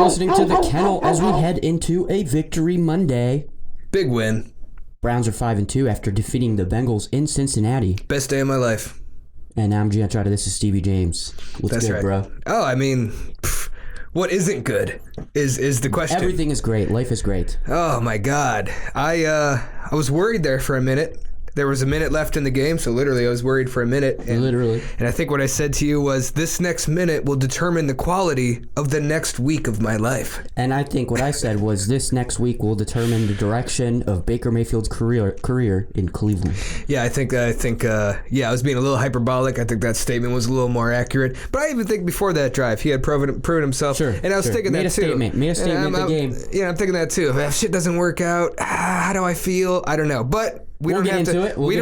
You're listening to the Kennel as we head into a Victory Monday. Big win. Browns are 5-2 after defeating the Bengals in Cincinnati. Best day of my life. And I'm Giancarlo. This is Stevie James. What's That's good, right, bro? Oh, I mean, what isn't good is the question. Everything is great. Life is great. Oh my God, I was worried there for a minute. There was a minute left in the game, so literally I was worried for a minute. And I think what I said to you was, this next minute will determine the quality of the next week of my life. And I think what I said was, this next week will determine the direction of Baker Mayfield's career in Cleveland. Yeah, I think I was being a little hyperbolic. I think that statement was a little more accurate. But I even think before that drive, he had proven himself. Sure. And I was thinking that too. Made a statement in the game. Yeah, I'm thinking that too. If shit doesn't work out, how do I feel? I don't know. But we don't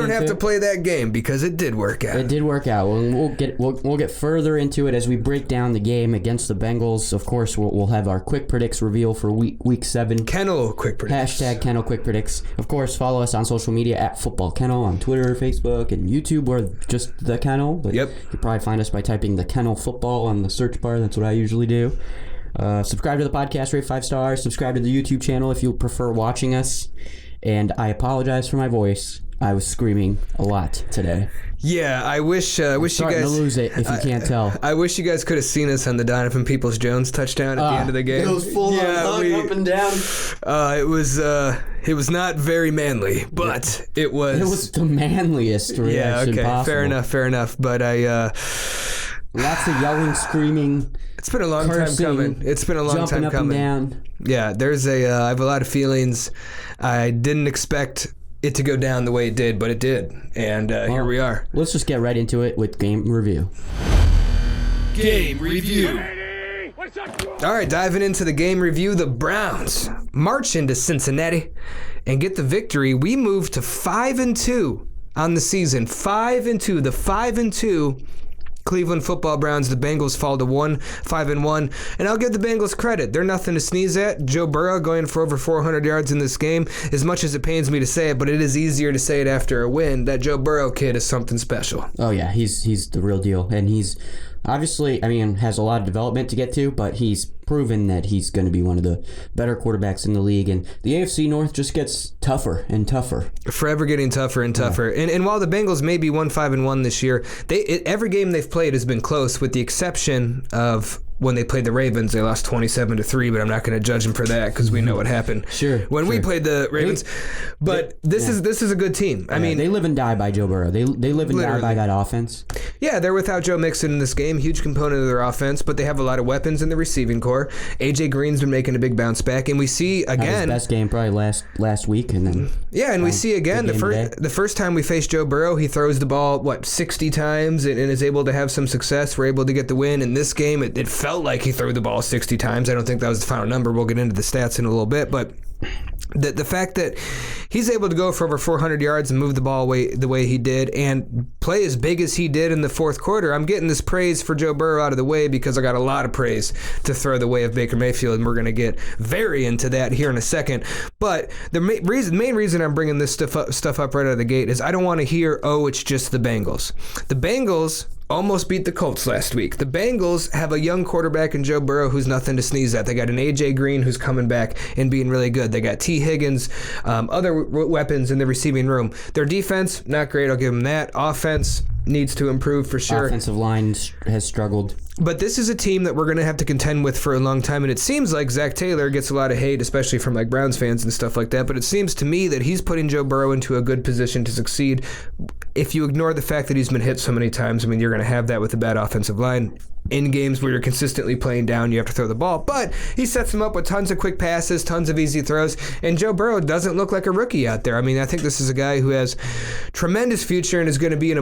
have to play that game because it did work out. It did work out. We'll get further into it as we break down the game against the Bengals. Of course, we'll have our quick predicts reveal for week 7. Kennel quick predicts. # Kennel quick predicts. Of course, follow us on social media at Football Kennel on Twitter, Facebook, and YouTube, or just the Kennel. But yep. You probably find us by typing the Kennel Football on the search bar. That's what I usually do. Subscribe to the podcast, rate 5 stars. Subscribe to the YouTube channel if you prefer watching us. And I apologize for my voice. I was screaming a lot today. Yeah, I wish you guys... starting to lose it, if you can't tell. I wish you guys could have seen us on the Donovan Peoples-Jones touchdown at the end of the game. It was full on up and down. It was not very manly, but it was... It was the manliest reaction possible. Fair enough. But lots of yelling, screaming. It's been a long time coming. Jumping up and down. Yeah, I have a lot of feelings. I didn't expect it to go down the way it did, but it did. And here we are. Let's just get right into it with game review. Game review. All right, diving into the game review, the Browns march into Cincinnati and get the victory. We move to 5-2 on the season. 5-2. The 5-2 Cleveland Football Browns. The Bengals fall to 5-1, and I'll give the Bengals credit. They're nothing to sneeze at. Joe Burrow going for over 400 yards in this game. As much as it pains me to say it, but it is easier to say it after a win. That Joe Burrow kid is something special. Oh yeah, he's the real deal, and he's obviously, has a lot of development to get to, but he's proven that he's going to be one of the better quarterbacks in the league, and the AFC North just gets tougher and tougher. Forever getting tougher and tougher. Yeah. And while the Bengals may be 1-5-1 this year, every game they've played has been close, with the exception of when they played the Ravens. They lost 27-3, but I'm not going to judge them for that because we know what happened. Sure. We played the Ravens. This is a good team. I mean, they live and die by Joe Burrow. They live and die by that offense. Yeah, they're without Joe Mixon in this game, huge component of their offense, but they have a lot of weapons in the receiving core. AJ Green's been making a big bounce back, and we see again his best game probably last week, and then we see again the first time we face Joe Burrow, he throws the ball 60 times and is able to have some success. We're able to get the win. In this game, it felt like he threw the ball 60 times. I don't think that was the final number. We'll get into the stats in a little bit, but the fact that he's able to go for over 400 yards and move the ball the way he did and play as big as he did in the fourth quarter, I'm getting this praise for Joe Burrow out of the way because I got a lot of praise to throw the way of Baker Mayfield, and we're going to get very into that here in a second. But the main reason I'm bringing this stuff up right out of the gate is I don't want to hear, it's just the Bengals. The Bengals almost beat the Colts last week. The Bengals have a young quarterback in Joe Burrow who's nothing to sneeze at. They got an AJ Green who's coming back and being really good. They got T. Higgins, other weapons in the receiving room. Their defense, not great, I'll give them that. Offense needs to improve for sure. Offensive line has struggled. But this is a team that we're going to have to contend with for a long time, and it seems like Zach Taylor gets a lot of hate, especially from Browns fans and stuff like that, but it seems to me that he's putting Joe Burrow into a good position to succeed. If you ignore the fact that he's been hit so many times, you're going to have that with a bad offensive line. In games where you're consistently playing down, you have to throw the ball. But he sets him up with tons of quick passes, tons of easy throws, and Joe Burrow doesn't look like a rookie out there. I think this is a guy who has tremendous future and is going to be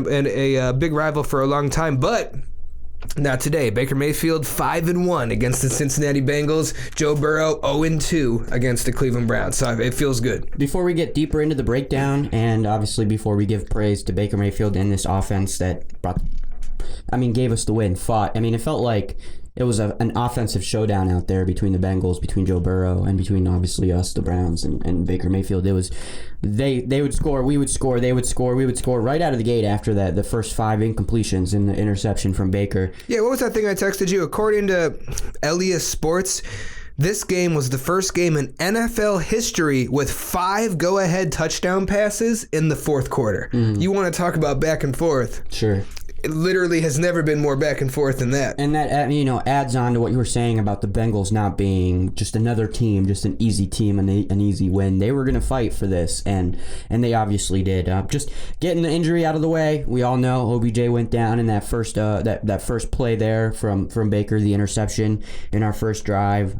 a big rival for a long time, but not today. Baker Mayfield 5-1 against the Cincinnati Bengals. Joe Burrow 0-2 against the Cleveland Browns. So it feels good. Before we get deeper into the breakdown, and obviously before we give praise to Baker Mayfield and this offense that gave us the win, it felt like it was an offensive showdown out there between the Bengals, between Joe Burrow, and between obviously us, the Browns, and Baker Mayfield. It was they would score, we would score, they would score, we would score right out of the gate after that. The first 5 incompletions and the interception from Baker. Yeah, what was that thing I texted you? According to Elias Sports, This game was the first game in NFL history with 5 go-ahead touchdown passes in the fourth quarter. You want to talk about back and forth? Sure. It literally has never been more back and forth than that. And that, adds on to what you were saying about the Bengals not being just another team, just an easy team and an easy win. They were going to fight for this, and they obviously did. Just getting the injury out of the way, we all know OBJ went down in that first that first play there from Baker, the interception in our first drive.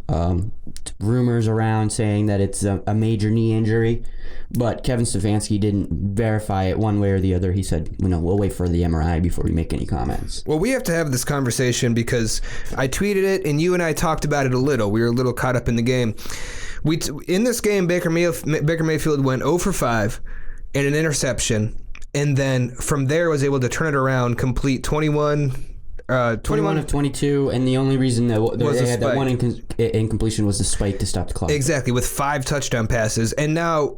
Rumors around saying that it's a major knee injury, but Kevin Stefanski didn't verify it one way or the other. He said, we'll wait for the MRI before we make any comments. Well, we have to have this conversation because I tweeted it and you and I talked about it a little. We were a little caught up in the game. In this game, Baker Mayfield went 0 for 5 and an interception, and then from there was able to turn it around, complete 21 of 22, and the only reason that they had that one incompletion was the spike to stop the clock. Exactly, with 5 touchdown passes. And now,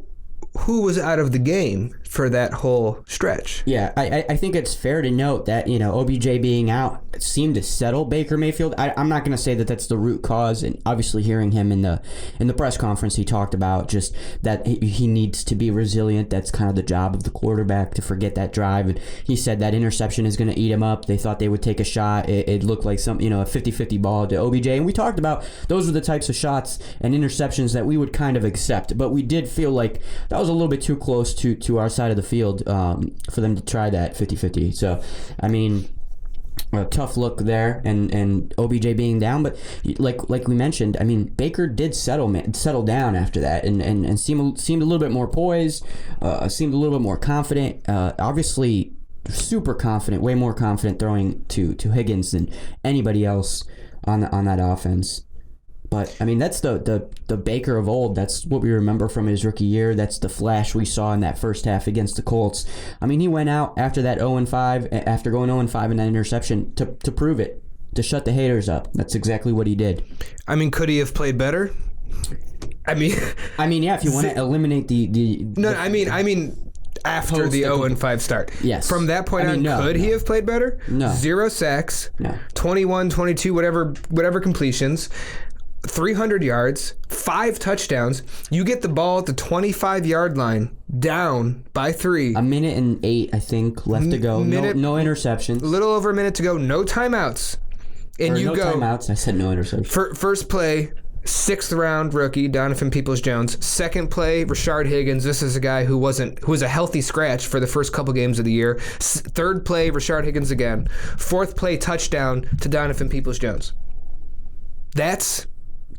who was out of the game for that whole stretch? Yeah, I think it's fair to note that, OBJ being out seemed to settle Baker Mayfield. I'm not going to say that that's the root cause, and obviously hearing him in the press conference, he talked about just that he needs to be resilient. That's kind of the job of the quarterback, to forget that drive. And he said that interception is going to eat him up. They thought they would take a shot. It looked like a 50-50 ball to OBJ, and we talked about those were the types of shots and interceptions that we would kind of accept, but we did feel like that was a little bit too close to our side of the field for them to try that 50-50. So, a tough look there, and OBJ being down, but like we mentioned, Baker did settle down after that, and seemed a little bit more poised, seemed a little bit more confident. Obviously, super confident, way more confident throwing to Higgins than anybody else on that offense. But that's the Baker of old. That's what we remember from his rookie year. That's the flash we saw in that first half against the Colts. He went out after that 0-5, after going 0-5 in that interception to prove it, to shut the haters up. That's exactly what he did. Could he have played better? Yeah. If you want to eliminate the after the 0-5 start. Yes. From that point on, could he have played better? No. 0 sacks. No. 21, 22, whatever completions. 300 yards, 5 touchdowns. You get the ball at the 25-yard line, down by 3. A minute and 8, I think, left to go. No interceptions. A little over a minute to go. No timeouts. And no timeouts. I said no interceptions. First play, 6th round rookie Donovan Peoples-Jones. Second play, Rashard Higgins. This is a guy who was a healthy scratch for the first couple games of the year. Third play, Rashard Higgins again. Fourth play, touchdown to Donovan Peoples-Jones.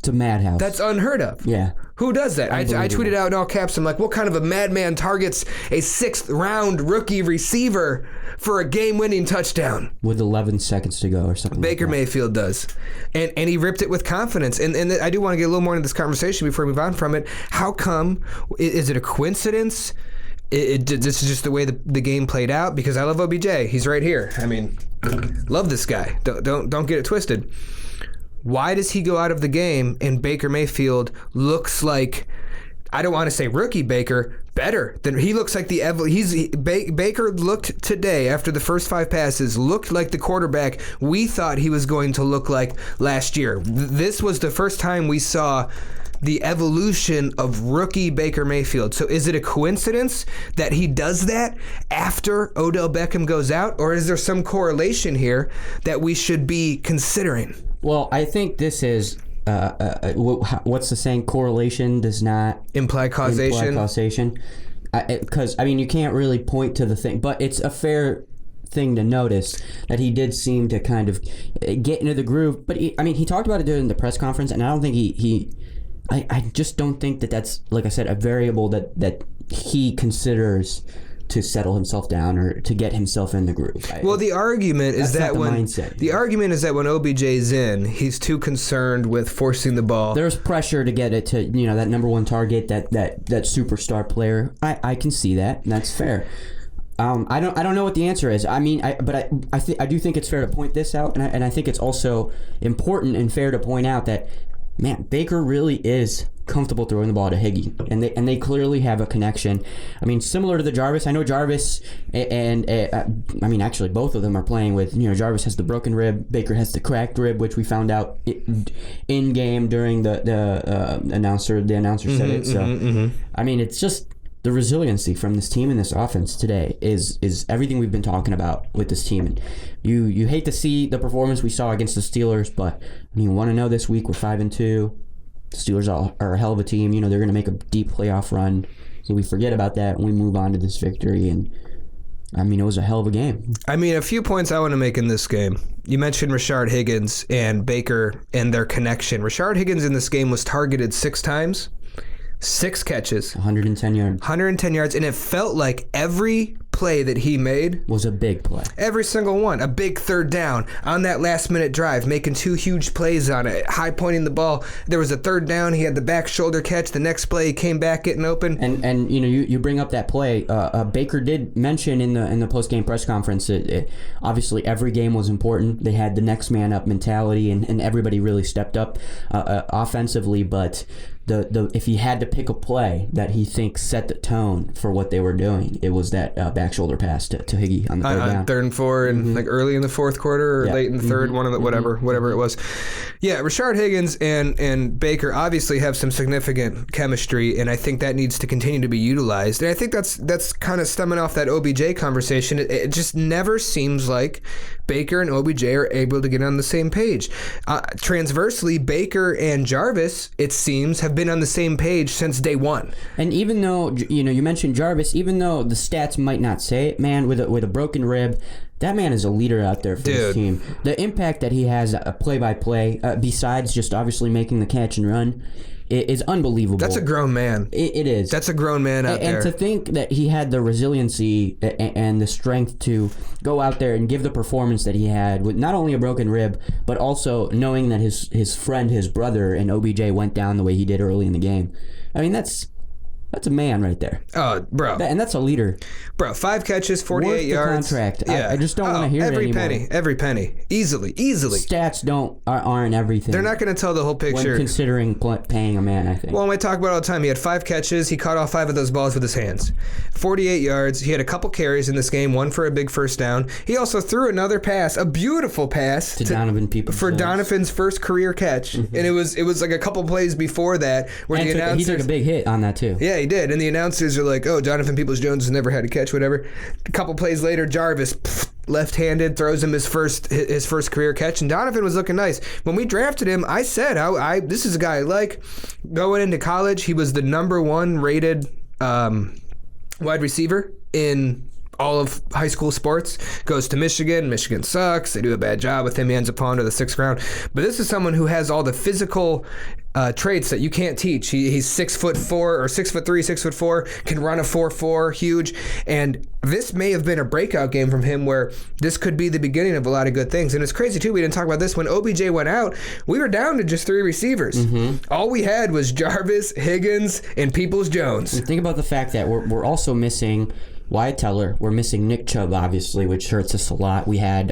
It's a madhouse. That's unheard of. Yeah. Who does that? I tweeted out in all caps, I'm like, what kind of a madman targets a 6th round rookie receiver for a game-winning touchdown? With 11 seconds to go or something. Baker Mayfield does. And he ripped it with confidence. And I do want to get a little more into this conversation before we move on from it. How come? Is it a coincidence? This is just the way the game played out? Because I love OBJ. He's right here. Love this guy. Don't get it twisted. Why does he go out of the game and Baker Mayfield looks like, I don't want to say rookie Baker, better than he looks like Baker looked today after the first 5 passes, looked like the quarterback we thought he was going to look like last year. This was the first time we saw the evolution of rookie Baker Mayfield. So is it a coincidence that he does that after Odell Beckham goes out, or is there some correlation here that we should be considering? Well, I think this is, what's the saying? Correlation does not imply causation. Because, you can't really point to the thing, but it's a fair thing to notice that he did seem to kind of get into the groove. But, he talked about it during the press conference, and I don't think I just don't think that that's, like I said, a variable that he considers to settle himself down or to get himself in the groove. Well, the argument is that when OBJ's in, he's too concerned with forcing the ball. There's pressure to get it to that number 1 target, that superstar player. I can see that, and that's fair. I don't know what the answer is. I do think it's fair to point this out, and I think it's also important and fair to point out that man, Baker really is comfortable throwing the ball to Higgy, and they clearly have a connection. I mean, similar to the Jarvis. I know Jarvis and I mean, actually, both of them are playing with, Jarvis has the broken rib, Baker has the cracked rib, which we found out in game during the announcer. The announcer said it. So, I mean, it's just the resiliency from this team and this offense today is everything we've been talking about with this team. And you hate to see the performance we saw against the Steelers, but you want to know this week we're 5-2. The Steelers are a hell of a team. They're going to make a deep playoff run. So we forget about that and we move on to this victory. And, I mean, it was a hell of a game. I mean, a few points I want to make in this game. You mentioned Rashard Higgins and Baker and their connection. Rashard Higgins in this game was targeted 6 times. 6 catches. 110 yards. 110 yards, and it felt like every play that he made was a big play. Every single one. A big third down on that last-minute drive, making 2 huge plays on it, high-pointing the ball. There was a third down. He had the back shoulder catch. The next play, he came back getting open. And you bring up that play. Baker did mention in the post-game press conference, obviously every game was important. They had the next man up mentality, and everybody really stepped up offensively, but if he had to pick a play that he thinks set the tone for what they were doing, it was that back shoulder pass to Higgy on the third down. 3rd and 4 and like early in the 4th quarter or late in the 3rd, one of the whatever it was. Yeah, Rashard Higgins and Baker obviously have some significant chemistry, and I think that needs to continue to be utilized. And I think that's kind of stemming off that OBJ conversation. It just never seems like Baker and OBJ are able to get on the same page. Transversely, Baker and Jarvis, it seems, have been on the same page since day one. And even though you mentioned Jarvis, even though the stats might not say it, man, with a broken rib, that man is a leader out there for this team. The impact that he has play-by-play, besides just obviously making the catch and run, is unbelievable. That's a grown man. It is. That's a grown man out there. And to think that he had the resiliency and the strength to go out there and give the performance that he had with not only a broken rib, but also knowing that his friend, his brother, and OBJ went down the way he did early in the game. I mean, that's a man right there. Oh, bro. And that's a leader. Bro, 5 catches, 48 yards. Contract. Yeah. I just don't want to hear it anymore. Every penny. Easily. Stats aren't everything. They're not going to tell the whole picture. When considering paying a man, I think. Well, we talk about it all the time. He had 5 catches. He caught all 5 of those balls with his hands. 48 yards. He had a couple carries in this game, one for a big first down. He also threw another pass, a beautiful pass to Donovan Peoples for Donovan's first career catch. And it was like a couple plays before that where he took a big hit on that too. Yeah, he did. And the announcers are like, "Oh, Donovan Peoples-Jones has never had a catch, whatever." A couple plays later, Jarvis, left-handed, throws him his first career catch, and Donovan was looking nice. When we drafted him, I said, this is a guy I like. Going into college, he was the number 1 rated wide receiver in all of high school sports. Goes to Michigan. Michigan sucks. They do a bad job with him. He ends up falling to the 6th round. But this is someone who has all the physical traits that you can't teach. He's 6'4" or 6'3", 6'4", can run a 4.4, huge. And this may have been a breakout game from him where this could be the beginning of a lot of good things. And it's crazy too, we didn't talk about this. When OBJ went out, we were down to just 3 receivers. All we had was Jarvis, Higgins, and Peoples-Jones. And think about the fact that we're also missing Wyatt Teller. We're missing Nick Chubb, obviously, which hurts us a lot. We had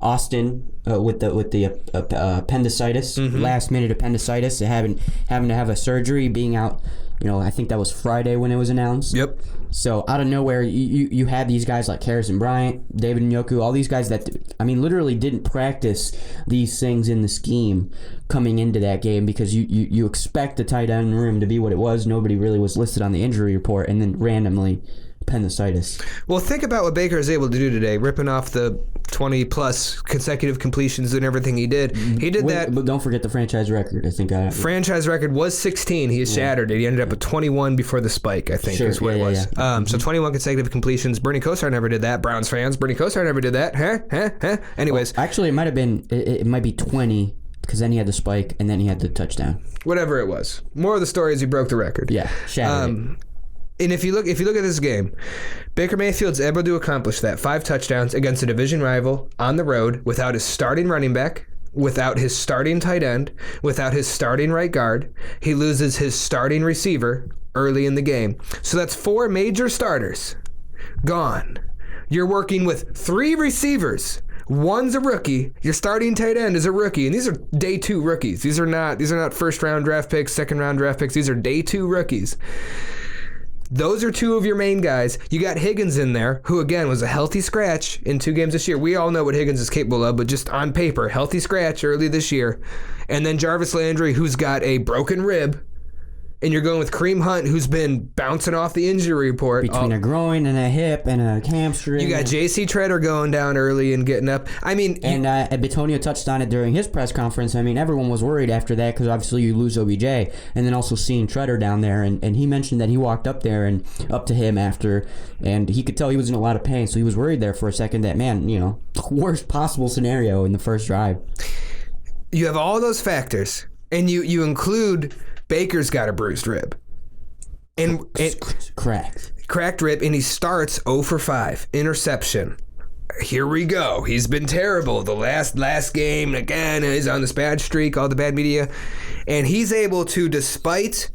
Austin with the appendicitis, last-minute appendicitis, having to have a surgery, being out. I think that was Friday when it was announced. Yep. So out of nowhere, you had these guys like Harrison Bryant, David Njoku, all these guys that, literally didn't practice these things in the scheme coming into that game because you expect the tight end room to be what it was. Nobody really was listed on the injury report, and then randomly appendicitis. Well, think about what Baker is able to do today, ripping off the 20-plus consecutive completions and everything he did. He did that. But don't forget the franchise record. I think franchise record was 16. He shattered it. He ended up with 21 before the spike, I think, is what it was. Yeah. So 21 consecutive completions. Bernie Kosar never did that. Browns fans, Bernie Kosar never did that. Anyways. Well, actually, it might have been, it might be 20 because then he had the spike and then he had the touchdown. Whatever it was. More of the story is he broke the record. Yeah, shattered it. And if you look at this game, Baker Mayfield's able to accomplish that 5 touchdowns against a division rival on the road without his starting running back, without his starting tight end, without his starting right guard. He loses his starting receiver early in the game. So that's 4 major starters gone. You're working with 3 receivers, One's a rookie. Your starting tight end is a rookie, and these are day 2 rookies. These are not first round draft picks, second round draft picks. These are day 2 rookies. Those are 2 of your main guys. You got Higgins in there, who again was a healthy scratch in 2 games this year. We all know what Higgins is capable of, but just on paper, healthy scratch early this year. And then Jarvis Landry, who's got a broken rib. And you're going with Kareem Hunt, who's been bouncing off the injury report. Between a groin and a hip and a hamstring. You got J.C. Treader going down early and getting up. I mean... And Bitonio touched on it during his press conference. I mean, everyone was worried after that because obviously you lose OBJ. And then also seeing Treader down there. And he mentioned that he walked up there and up to him after. And he could tell he was in a lot of pain. So he was worried there for a second that, man, worst possible scenario in the first drive. You have all those factors. And you include... Baker's got a bruised rib. And cracked rib, and he starts 0 for 5. Interception. Here we go. He's been terrible. The last game, again, he's on this bad streak, all the bad media. And he's able to, despite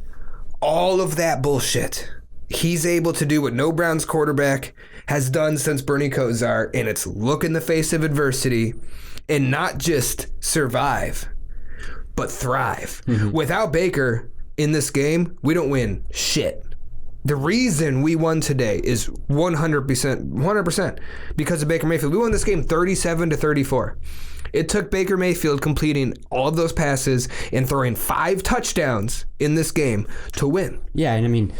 all of that bullshit, he's able to do what no Browns quarterback has done since Bernie Kosar, and it's look in the face of adversity and not just survive, but thrive. Mm-hmm. Without Baker in this game, we don't win shit. The reason we won today is 100% because of Baker Mayfield. We won this game 37-34. It took Baker Mayfield completing all of those passes and throwing 5 touchdowns in this game to win. Yeah, and I mean,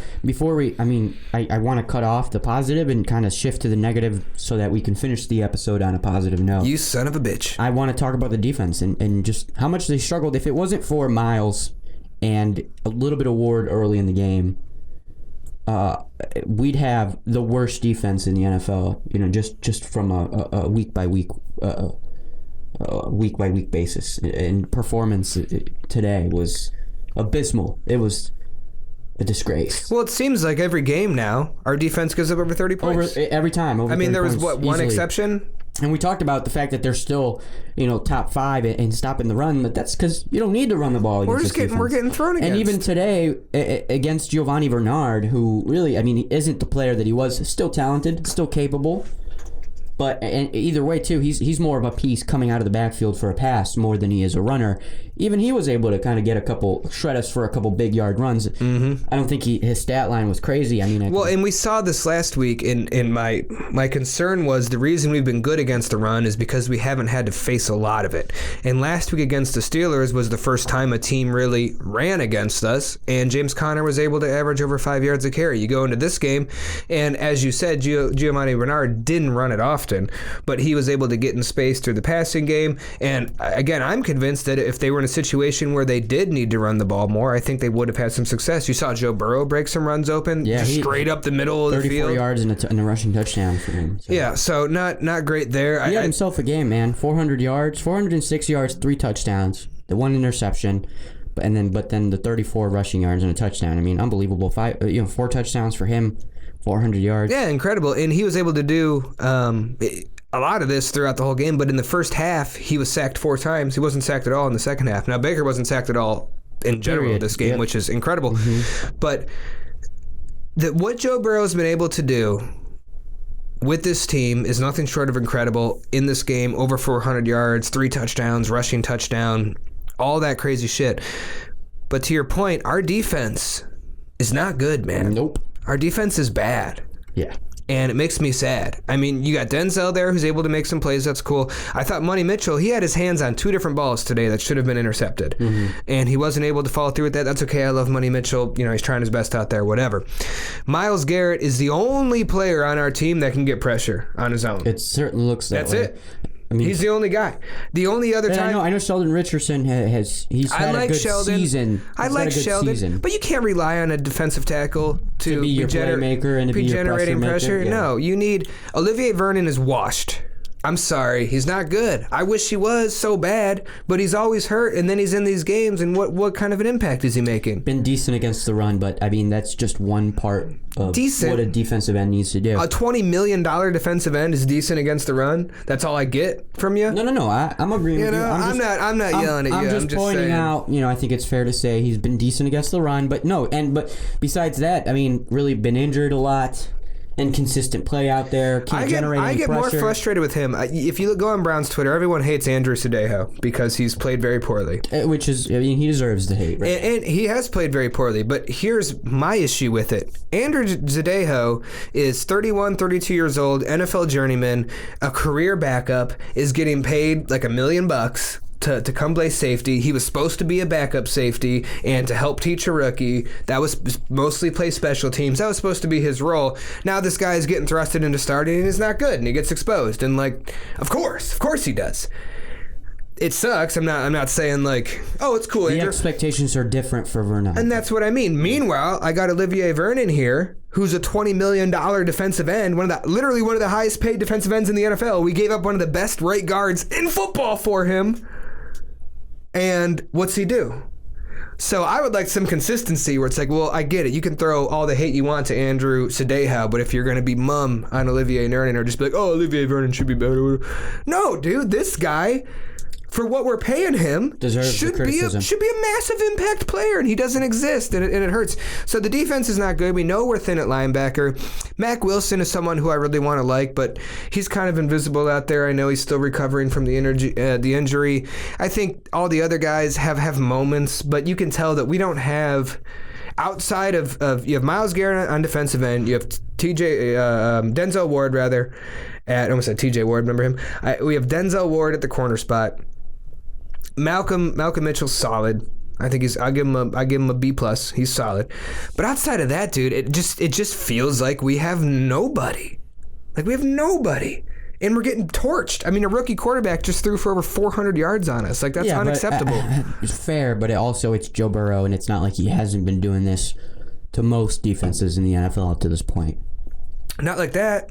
I want to cut off the positive and kind of shift to the negative so that we can finish the episode on a positive note. You son of a bitch. I want to talk about the defense and just how much they struggled. If it wasn't for Miles and a little bit of Ward early in the game, we'd have the worst defense in the NFL, just from a week-by-week basis. And performance today was abysmal. It was a disgrace. Well, it seems like every game now, our defense goes up over 30 points. Every time. There was, one easily. exception? And we talked about the fact that they're still, top 5 in stopping the run, but that's because you don't need to run the ball against we're getting thrown against. And even today, against Giovanni Bernard, who really, he isn't the player that he was, still talented, still capable. But and either way, too, he's more of a piece coming out of the backfield for a pass more than he is a runner. Even he was able to kind of get shred us for a couple big yard runs. Mm-hmm. I don't think his stat line was crazy. And we saw this last week, and my concern was the reason we've been good against the run is because we haven't had to face a lot of it. And last week against the Steelers was the first time a team really ran against us, and James Conner was able to average over 5 yards a carry. You go into this game, and as you said, Giovanni Bernard didn't run it often, but he was able to get in space through the passing game. And again, I'm convinced that if they were in a situation where they did need to run the ball more, I think they would have had some success. You saw Joe Burrow break some runs open, straight up the middle of the field. 34 yards and a rushing touchdown for him. So. Yeah, so not great there. He had himself a game, man. 400 yards, 406 yards, 3 touchdowns, the 1 interception, but then the 34 rushing yards and a touchdown. Unbelievable. 4 touchdowns for him. 400 yards. Yeah, incredible. And he was able to do a lot of this throughout the whole game, but in the first half, he was sacked 4 times. He wasn't sacked at all in the second half. Now, Baker wasn't sacked at all in general this game, which is incredible. Mm-hmm. But what Joe Burrow's been able to do with this team is nothing short of incredible in this game. Over 400 yards, 3 touchdowns, rushing touchdown, all that crazy shit. But to your point, our defense is not good, man. Nope. Our defense is bad. Yeah. And it makes me sad. You got Denzel there who's able to make some plays. That's cool. I thought Money Mitchell, he had his hands on 2 different balls today that should have been intercepted. Mm-hmm. And he wasn't able to follow through with that. That's okay. I love Money Mitchell. He's trying his best out there, whatever. Myles Garrett is the only player on our team that can get pressure on his own. It certainly looks that way. That's it. He's the only guy. The only other time... I know Sheldon Richardson he's had a good season. I like Sheldon, but you can't rely on a defensive tackle to be your playmaker and to be generating pressure. Yeah. No, you need... Olivier Vernon is washed. I'm sorry, he's not good. I wish he was so bad, but he's always hurt, and then he's in these games, and what kind of an impact is he making? Been decent against the run, but that's just one part of what a defensive end needs to do. A $20 million defensive end is decent against the run? That's all I get from you? No. I'm agreeing with you. I'm not yelling at you. I'm just pointing saying. out, I think it's fair to say he's been decent against the run, but besides that, really been injured a lot. inconsistent play out there. Can't generate any pressure. I get more frustrated with him. If you go on Brown's Twitter, everyone hates Andrew Sadejo because he's played very poorly. Which is, I mean, he deserves the hate. Right? And he has played very poorly, but here's my issue with it. Andrew Sadejo is 31, 32 years old, NFL journeyman, a career backup, is getting paid like $1 million to come play safety. He was supposed to be a backup safety and to help teach a rookie. That was mostly play special teams. That was supposed to be his role. Now this guy is getting thrusted into starting and he's not good and he gets exposed. And like, of course he does. It sucks. I'm not saying like, oh, it's cool. The expectations are different for Vernon. And that's what I mean. Meanwhile, I got Olivier Vernon here, who's a $20 million defensive end, literally one of the highest paid defensive ends in the NFL. We gave up one of the best right guards in football for him. And what's he do? So I would like some consistency where it's like, well, I get it. You can throw all the hate you want to Andrew Sadejo, but if you're going to be mum on Olivier Vernon or just be like, oh, Olivier Vernon should be better. No, dude, this guy, for what we're paying him, should be a massive impact player, and he doesn't exist, and it hurts. So the defense is not good. We know we're thin at linebacker. Mack Wilson is someone who I really want to like, but he's kind of invisible out there. I know he's still recovering from the injury. I think all the other guys have moments, but you can tell that we don't have, outside of you have Myles Garrett on defensive end, you have Denzel Ward rather. I almost said TJ Ward, remember him? We have Denzel Ward at the corner spot. Malcolm Mitchell's solid. I think I give him a B+. He's solid. But outside of that, dude, it just feels like we have nobody. Like we have nobody. And we're getting torched. I mean, a rookie quarterback just threw for over 400 yards on us. Like, that's unacceptable. It's fair, but it's Joe Burrow, and it's not like he hasn't been doing this to most defenses in the NFL up to this point. Not like that.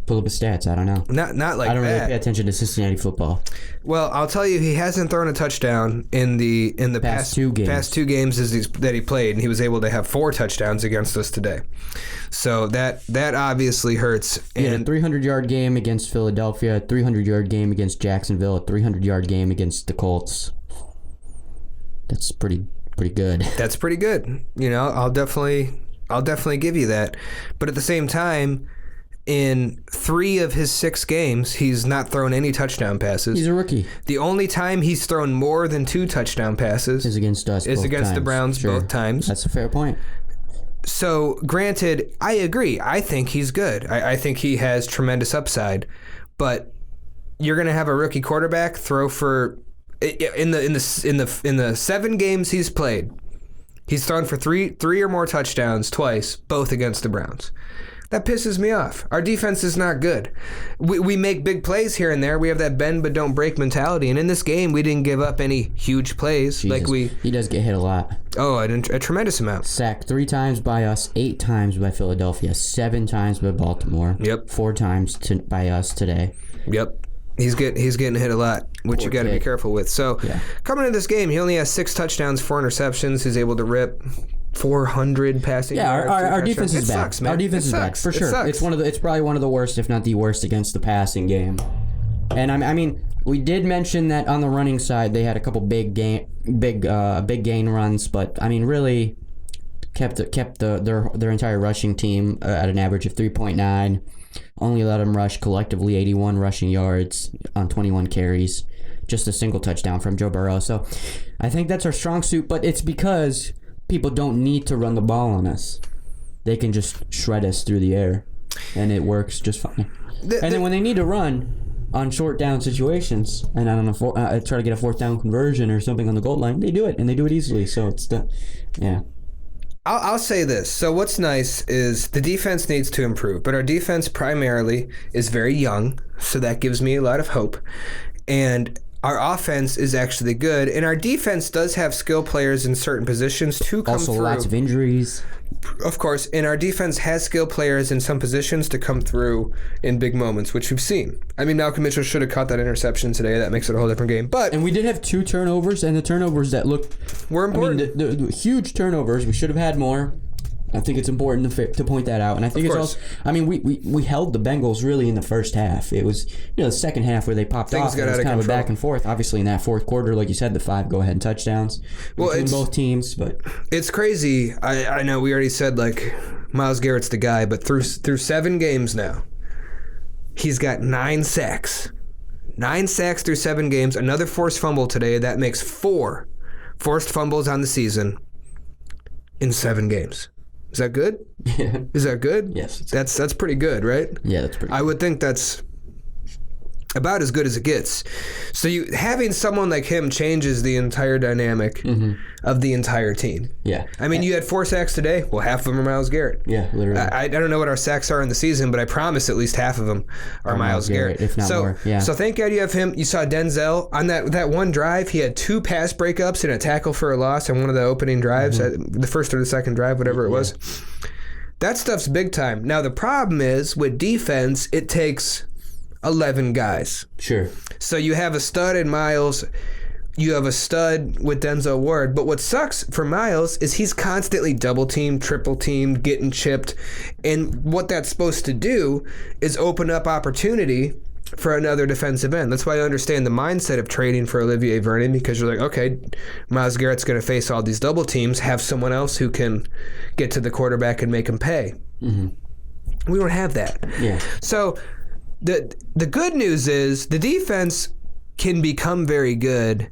Pull up his stats. I don't know. Not like that. I don't really pay attention to Cincinnati football. Well, I'll tell you, he hasn't thrown a touchdown in the past two games that he played, and he was able to have 4 touchdowns against us today. So that obviously hurts. He had a 300-yard game against Philadelphia, a 300-yard game against Jacksonville, a 300-yard game against the Colts. That's pretty good. That's pretty good. You know, I'll definitely give you that. But at the same time, in 3 of his 6 games, he's not thrown any touchdown passes. He's a rookie. The only time he's thrown more than 2 touchdown passes is against us. Is against the Browns both times. That's a fair point. So, granted, I agree. I think he's good. I think he has tremendous upside. But you're going to have a rookie quarterback throw for in the 7 games he's played. He's thrown for three or more touchdowns twice, both against the Browns. That pisses me off. Our defense is not good. We make big plays here and there. We have that bend but don't break mentality. And in this game, we didn't give up any huge plays. Jesus. He does get hit a lot. Oh, a tremendous amount. Sacked 3 times by us, 8 times by Philadelphia, 7 times by Baltimore. Yep. 4 times by us today. Yep. He's getting hit a lot, which you got to be careful with. So, coming into this game, he only has 6 touchdowns, 4 interceptions. He's able to rip 400 passing yards. Our defense is bad. Sucks, man. Our defense is bad for sure. It's probably one of the worst, if not the worst, against the passing game. And I mean, we did mention that on the running side they had a couple big gain runs, but I mean, really kept their entire rushing team at an average of 3.9. Only let them rush collectively 81 rushing yards on 21 carries. Just a single touchdown from Joe Burrow. So I think that's our strong suit, but it's because people don't need to run the ball on us. They can just shred us through the air, and it works just fine. And then when they need to run on short down situations and try to get a 4th down conversion or something on the goal line, they do it, and they do it easily. So it's I'll say this. So what's nice is the defense needs to improve, but our defense primarily is very young, so that gives me a lot of hope. And our offense is actually good, and our defense does have skill players in certain positions to come through. Also, lots of injuries. Of course, and our defense has skill players in some positions to come through in big moments, which we've seen. I mean, Malcolm Mitchell should have caught that interception today. That makes it a whole different game. And we did have 2 turnovers, and the turnovers that were important. I mean, the huge turnovers. We should have had more. I think it's important to point that out. And I think it's also, I mean, we held the Bengals really in the first half. It was, the second half where they popped off. It was kind of a back and forth. Obviously, in that fourth quarter, like you said, the 5 go-ahead touchdowns between both teams. But it's crazy. I know we already said, like, Myles Garrett's the guy, but through 7 games now, he's got 9 sacks. 9 sacks through 7 games. Another forced fumble today. That makes 4 forced fumbles on the season in 7 games. Is that good? Yeah. Is that good? Yes. That's pretty good, right? Yeah, that's pretty good. I would think that's about as good as it gets. So having someone like him changes the entire dynamic of the entire team. Yeah. I mean, you had 4 sacks today. Well, half of them are Myles Garrett. Yeah, literally. I don't know what our sacks are in the season, but I promise at least half of them are Myles Garrett. If not more. Yeah. So thank God you have him. You saw Denzel on that one drive. He had 2 pass breakups and a tackle for a loss on one of the opening drives, the first or the second drive, whatever it was. That stuff's big time. Now, the problem is with defense, it takes 11 guys. Sure. So you have a stud in Myles. You have a stud with Denzel Ward. But what sucks for Myles is he's constantly double-teamed, triple-teamed, getting chipped. And what that's supposed to do is open up opportunity for another defensive end. That's why I understand the mindset of trading for Olivier Vernon, because you're like, okay, Myles Garrett's going to face all these double teams, have someone else who can get to the quarterback and make him pay. We don't have that. Yeah. So the good news is the defense can become very good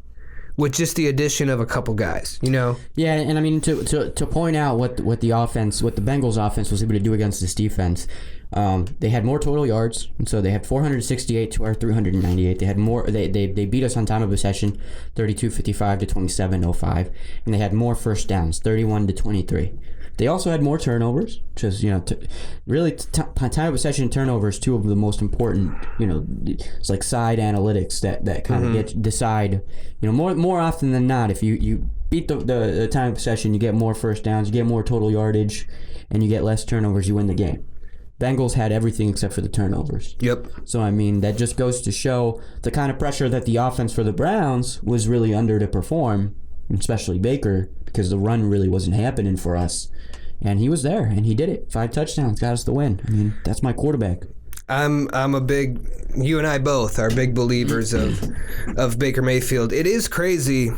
with just the addition of a couple guys, Yeah, and I mean to point out what the Bengals offense was able to do against this defense. They had more total yards, and so they had 468 to our 398. They had more. They beat us on time of possession, 32-55 to 27-05, and they had more first downs, 31-23. They also had more turnovers, which is, really time of possession and turnovers, 2 of the most important, it's like side analytics that kind of decide, more often than not, if you beat the time of possession, you get more first downs, you get more total yardage, and you get less turnovers, you win the game. Bengals had everything except for the turnovers. Yep. So, I mean, that just goes to show the kind of pressure that the offense for the Browns was really under to perform, especially Baker, because the run really wasn't happening for us. And he was there, and he did it. 5 touchdowns, got us the win. I mean, that's my quarterback. I'm a big, you and I both are big believers of Baker Mayfield. It is crazy.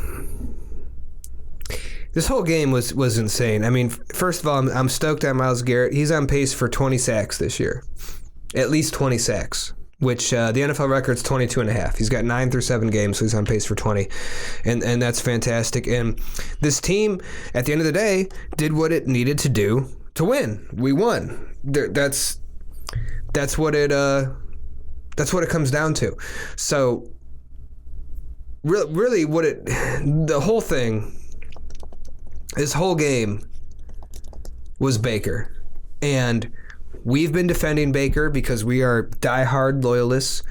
This whole game was insane. I mean, first of all, I'm stoked on Myles Garrett. He's on pace for 20 sacks this year. At least 20 sacks, which the NFL record's 22.5. He's got 9 through 7 games, so he's on pace for 20. And that's fantastic. And this team, at the end of the day, did what it needed to do to win. We won. That's what it comes down to. So really the whole thing, this whole game was Baker. And we've been defending Baker because we are diehard loyalists.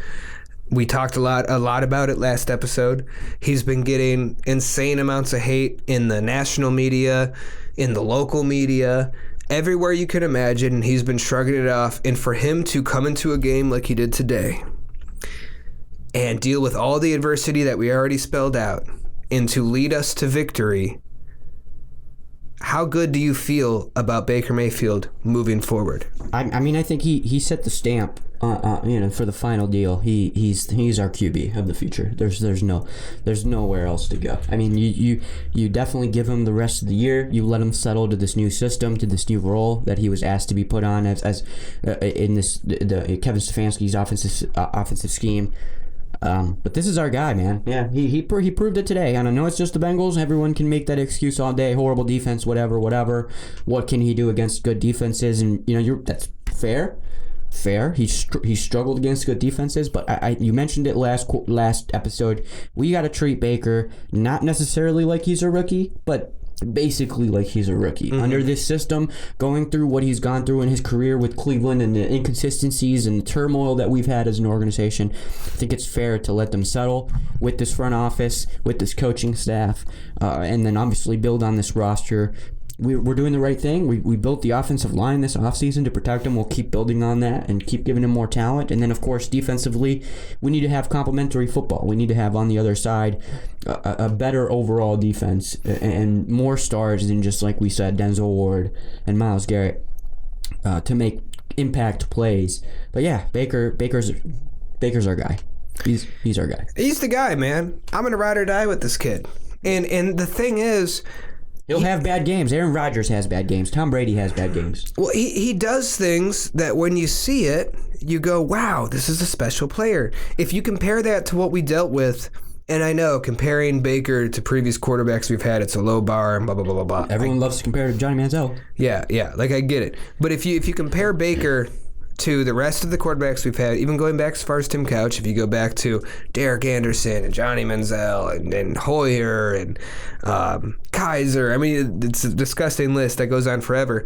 We talked a lot about it last episode. He's been getting insane amounts of hate in the national media, in the local media, everywhere you can imagine. He's been shrugging it off. And for him to come into a game like he did today and deal with all the adversity that we already spelled out and to lead us to victory, how good do you feel about Baker Mayfield moving forward? I mean, I think he set the stamp, for the final deal. He's our QB of the future. There's nowhere else to go. I mean, you definitely give him the rest of the year. You let him settle to this new system, to this new role that he was asked to be put on as in the Kevin Stefanski's offensive scheme. But this is our guy, man. Yeah, he proved it today. And I know it's just the Bengals. Everyone can make that excuse all day. Horrible defense, whatever. What can he do against good defenses? And that's fair. He struggled against good defenses. But you mentioned it last episode. We got to treat Baker not necessarily like he's a rookie, but basically like he's a rookie. Under this system, going through what he's gone through in his career with Cleveland and the inconsistencies and the turmoil that we've had as an organization, I think it's fair to let them settle with this front office, with this coaching staff, and then obviously build on this roster we're doing the right thing. We built the offensive line this offseason to protect him. We'll keep building on that and keep giving him more talent. And then, of course, defensively, we need to have complementary football. We need to have on the other side a better overall defense and more stars than just, like we said, Denzel Ward and Myles Garrett to make impact plays. But yeah, Baker's our guy. He's our guy. He's the guy, man. I'm gonna ride or die with this kid. And the thing is, he'll have bad games. Aaron Rodgers has bad games. Tom Brady has bad games. Well, he does things that when you see it, you go, wow, this is a special player. If you compare that to what we dealt with, and I know comparing Baker to previous quarterbacks we've had, it's a low bar and blah, blah, blah, blah, blah. Everyone loves to compare to Johnny Manziel. Yeah, like I get it. But if you compare Baker to the rest of the quarterbacks we've had, even going back as far as Tim Couch, if you go back to Derek Anderson and Johnny Manziel and Hoyer and Kaiser, I mean, it's a disgusting list that goes on forever.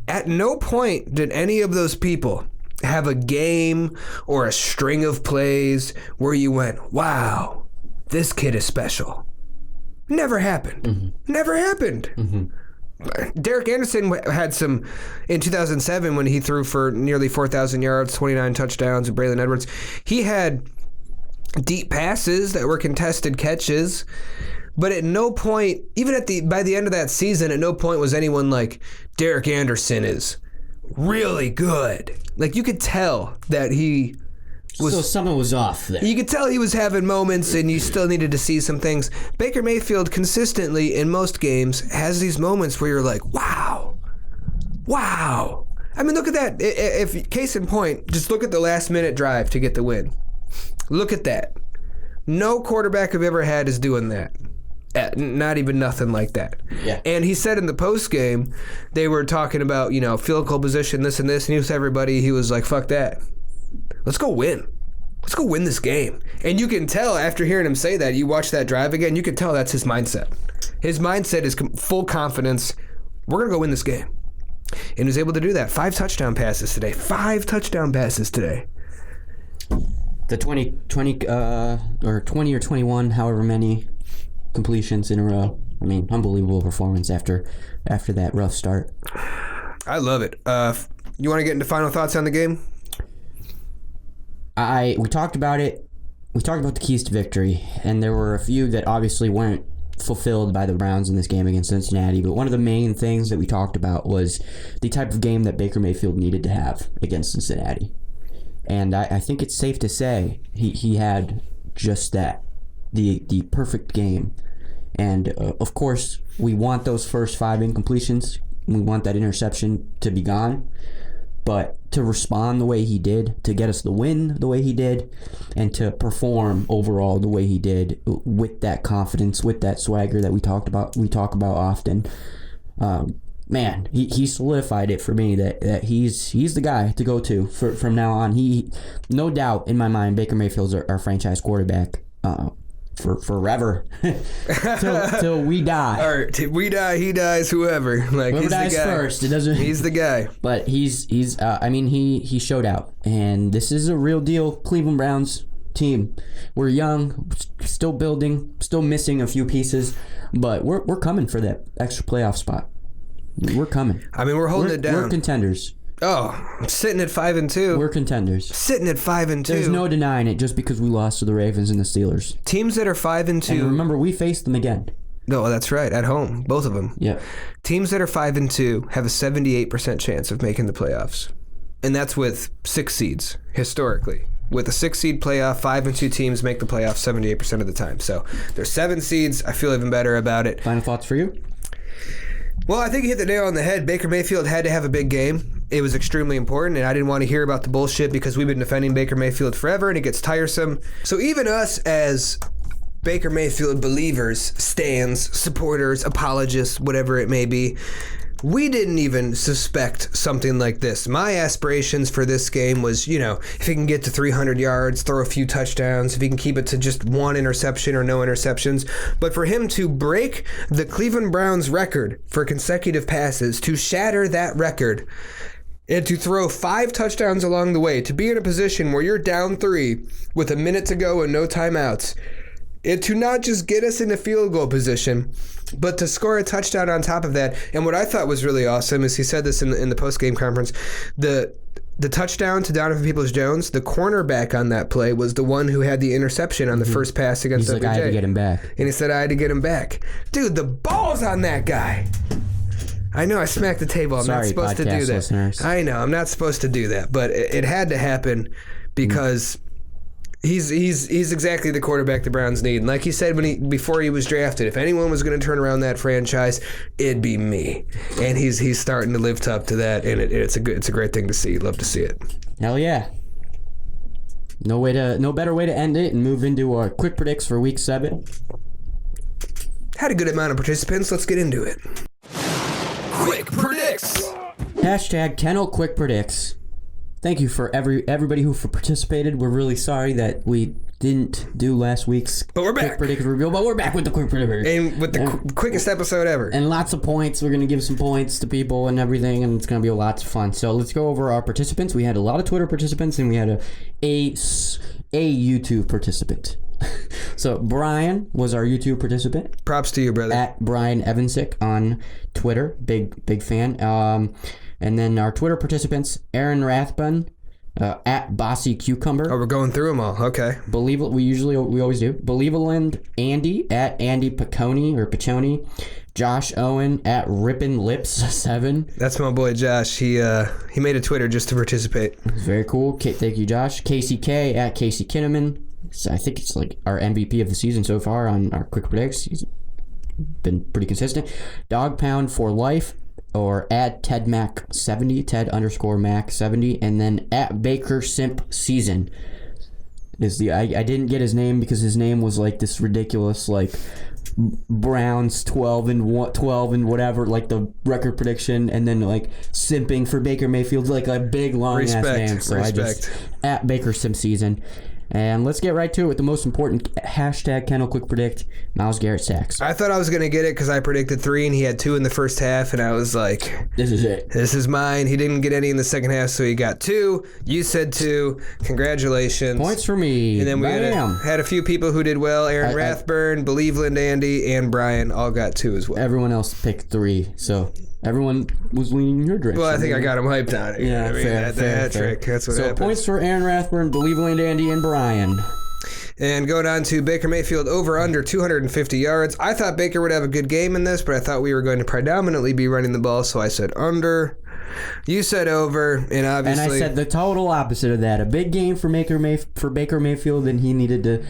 At no point did any of those people have a game or a string of plays where you went, wow, this kid is special. Never happened. Mm-hmm. Never happened. Mm-hmm. Derek Anderson had some in 2007 when he threw for nearly 4,000 yards, 29 touchdowns with Braylon Edwards. He had deep passes that were contested catches, but at no point, even by the end of that season, at no point was anyone like, Derek Anderson is really good. Like, you could tell that he was... So something was off there. You could tell he was having moments, and you still needed to see some things. Baker Mayfield consistently, in most games, has these moments where you're like, wow. I mean, look at that. If case in point, just look at the last-minute drive to get the win. Look at that. No quarterback I've ever had is doing that. Not even nothing like that. Yeah. And he said in the post game, they were talking about, field goal position, this and this, and he was everybody. He was like, fuck that. Let's go win. Let's go win this game. And you can tell after hearing him say that, you watch that drive again, you can tell that's his mindset. His mindset is full confidence. We're going to go win this game. And he was able to do that. 5 touchdown passes today. 5 touchdown passes today. The 20 or 21, however many completions in a row. I mean, unbelievable performance after that rough start. I love it. You want to get into final thoughts on the game? We talked about it. We talked about the keys to victory, and there were a few that obviously weren't fulfilled by the Browns in this game against Cincinnati. But one of the main things that we talked about was the type of game that Baker Mayfield needed to have against Cincinnati. And I think it's safe to say he had just that, the perfect game. And of course, we want those first 5 incompletions. We want that interception to be gone. But to respond the way he did, to get us the win the way he did, and to perform overall the way he did with that confidence, with that swagger that we talk about often, man, he solidified it for me that he's the guy to go to from now on. He, no doubt in my mind, Baker Mayfield's our franchise quarterback. For forever, till we die. Or till we die, he dies. Whoever, like, whoever he's dies the guy. first, it doesn't. He's the guy. But he's. I mean, he showed out, and this is a real deal Cleveland Browns team. We're young, still building, still missing a few pieces, but we're coming for that extra playoff spot. We're coming. I mean, we're holding it down. We're contenders. Oh, I'm sitting at 5-2. We're contenders. Sitting at 5-2. There's no denying it just because we lost to the Ravens and the Steelers. Teams that are 5-2. And remember, we faced them again. No, that's right. At home. Both of them. Yeah. Teams that are 5-2 have a 78% chance of making the playoffs. And that's with 6 seeds, historically. With a 6-seed playoff, 5-2 teams make the playoffs 78% of the time. So there's 7 seeds. I feel even better about it. Final thoughts for you? Well, I think you hit the nail on the head. Baker Mayfield had to have a big game. It was extremely important, and I didn't want to hear about the bullshit because we've been defending Baker Mayfield forever, and it gets tiresome. So even us as Baker Mayfield believers, stans, supporters, apologists, whatever it may be, we didn't even suspect something like this. My aspirations for this game was, if he can get to 300 yards, throw a few touchdowns, if he can keep it to just 1 interception or no interceptions. But for him to break the Cleveland Browns record for consecutive passes, to shatter that record, and to throw 5 touchdowns along the way, to be in a position where you're down 3 with a minute to go and no timeouts, to not just get us into field goal position, but to score a touchdown on top of that. And what I thought was really awesome is he said this in the post-game conference, the touchdown to Donovan Peoples-Jones, the cornerback on that play was the one who had the interception on the first pass against OBJ. I had to get him back. And he said, I had to get him back. Dude, the ball's on that guy. I know I smacked the table. I'm not supposed to do that. Listeners. I know, I'm not supposed to do that. But it had to happen because he's exactly the quarterback the Browns need. And like he said before he was drafted, if anyone was going to turn around that franchise, it'd be me. And he's starting to live up to that, and it's a great thing to see. Love to see it. Hell yeah. No better way to end it and move into our quick predicts for week 7. Had a good amount of participants. Let's get into it. Quick predicts. # Kennel Quick Predicts. Thank you for everybody who participated. We're really sorry that we didn't do last week's Quick Predicts review, but we're back with the Quick Predicts. And with the quickest episode ever. And lots of points. We're going to give some points to people and everything, and it's going to be lots of fun. So let's go over our participants. We had a lot of Twitter participants, and we had a YouTube participant. So Brian was our YouTube participant. Props to you, brother. At Brian Evansick on Twitter. Big fan. And then our Twitter participants, Aaron Rathbun, at Bossy Cucumber. Oh, we're going through them all. Okay. We always do. Believeland Andy, at Andy Piccioni. Josh Owen, at Rippin' Lips 7. That's my boy Josh. He made a Twitter just to participate. Very cool. Thank you, Josh. Casey K, at Casey Kinnaman. So I think it's like our MVP of the season so far on our quick predicts. He's been pretty consistent. Dog Pound for Life, or at TedMac70, Ted_Mac70, and then at Baker Simp Season is I didn't get his name because his name was like this ridiculous like Browns 12 and whatever, like the record prediction, and then like simping for Baker Mayfield, like a big long ass name. So I just at Baker Simp Season. And let's get right to it with the most important # Kennel Quick Predict, Myles Garrett sacks. I thought I was going to get it because I predicted 3 and he had 2 in the first half, and I was like, this is it. This is mine. He didn't get any in the second half, so he got 2. You said 2. Congratulations. Points for me. And then we had a few people who did well. Aaron Rathburn, Believeland Andy, and Brian all got 2 as well. Everyone else picked 3, so everyone was leaning in your direction. Well, I think I got him hyped on it. Yeah, fair. Trick. That's what happened. So points for Aaron Rathburn, Believeland Andy, and Brian. And going on to Baker Mayfield, over under 250 yards. I thought Baker would have a good game in this, but I thought we were going to predominantly be running the ball, so I said under. You said over, and obviously... And I said the total opposite of that. A big game for Baker Mayfield, and he needed to,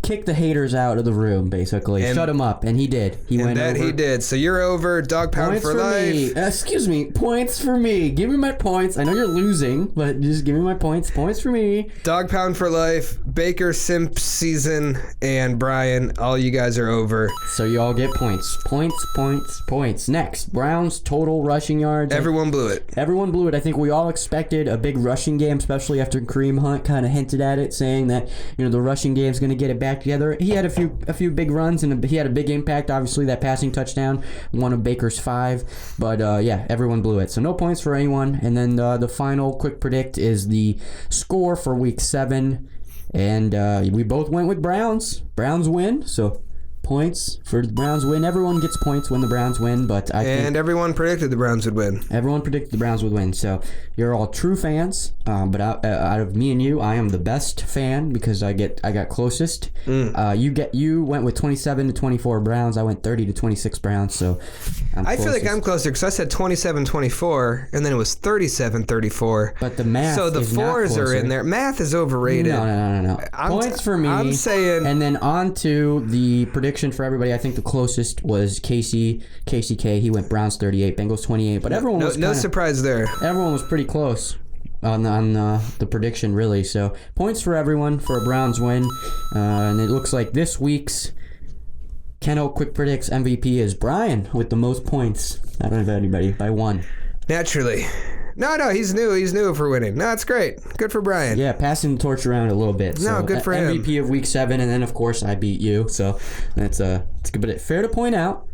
kick the haters out of the room, basically. Shut him up, and he did. He went over. He did. So you're over. Dog Pound for life. Me. Excuse me. Points for me. Give me my points. I know you're losing, but just give me my points. Points for me. Dog Pound for life. Baker Simp Season and Brian. All you guys are over. So you all get points. Points. Next, Browns total rushing yards. Everyone blew it. I think we all expected a big rushing game, especially after Kareem Hunt kind of hinted at it, saying that the rushing game's going to get it back together. He had a few big runs, and he had a big impact. Obviously, that passing touchdown, one of Baker's 5. But everyone blew it. So no points for anyone. And then the final quick predict is the score for week 7. And we both went with Browns. Browns win. So points for the Browns win. Everyone gets points when the Browns win, but everyone predicted the Browns would win. Everyone predicted the Browns would win. So you're all true fans. But out of me and you, I am the best fan because I got closest. You went with 27-24 Browns. I went 30-26 Browns. So I feel like I'm closer because I said 27-24, and then it was 37-34. But the math. So the is 4s are in there. Math is overrated. No. Points for me. I'm saying. And then on to the prediction for everybody. I think the closest was Casey K. He went Browns 38, Bengals 28. But everyone was no surprise there. Everyone was pretty close on the prediction, really. So points for everyone for a Browns win. And it looks like this week's Kennel Quick Predicts MVP is Brian with the most points out of anybody by 1. Naturally. No, he's new. He's new for winning. No, it's great. Good for Brian. Yeah, passing the torch around a little bit. No, good for him. MVP of week 7, and then of course I beat you. So it's good. But it's fair to point out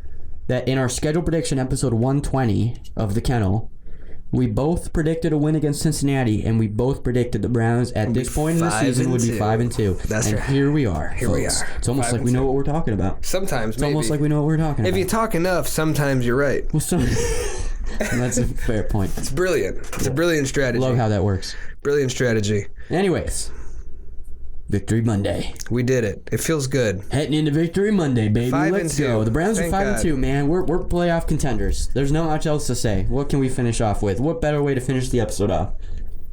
that in our schedule prediction episode 120 of the Kennel, We both predicted a win against Cincinnati, and we both predicted the Browns at this point in the season would be 5-2. That's right. Here we are. Here we are. It's almost like we know what we're talking about. Sometimes, It's almost like we know what we're talking about. If you talk enough, sometimes you're right. Well, that's a fair point. It's brilliant. It's a brilliant strategy. Love how that works. Brilliant strategy. Anyways, Victory Monday. We did it. It feels good. Heading into Victory Monday, baby. 5-2. Let's go. The Browns Thank are 5-2, God. man. We're playoff contenders. There's not much else to say. What can we finish off with? What better way to finish the episode off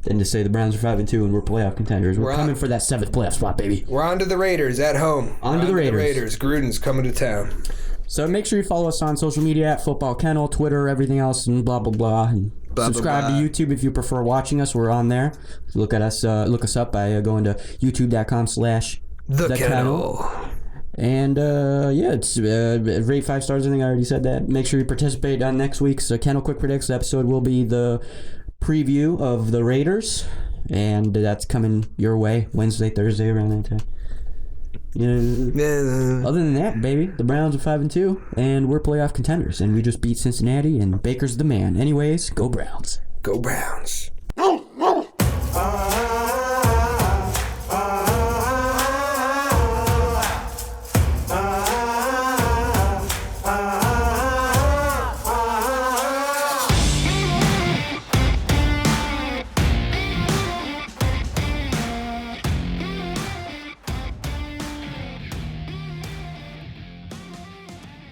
than to say the Browns are 5-2 and we're playoff contenders? We're coming for that 7th playoff spot, baby. We're on to the Raiders at home. On to the Raiders. Gruden's coming to town. So make sure you follow us on social media at Football Kennel, Twitter, everything else, and blah, blah, blah. And subscribe to YouTube if you prefer watching us. We're on there. Look us up by going to youtube.com/The Kennel. And it's rate 5 stars. I think I already said that. Make sure you participate on next week's Kennel Quick Predicts episode. Will be the preview of the Raiders, and that's coming your way Wednesday, Thursday, around that time. Yeah. Other than that, baby, the Browns are 5-2, and we're playoff contenders, and we just beat Cincinnati, and Baker's the man. Anyways, go Browns. Go Browns.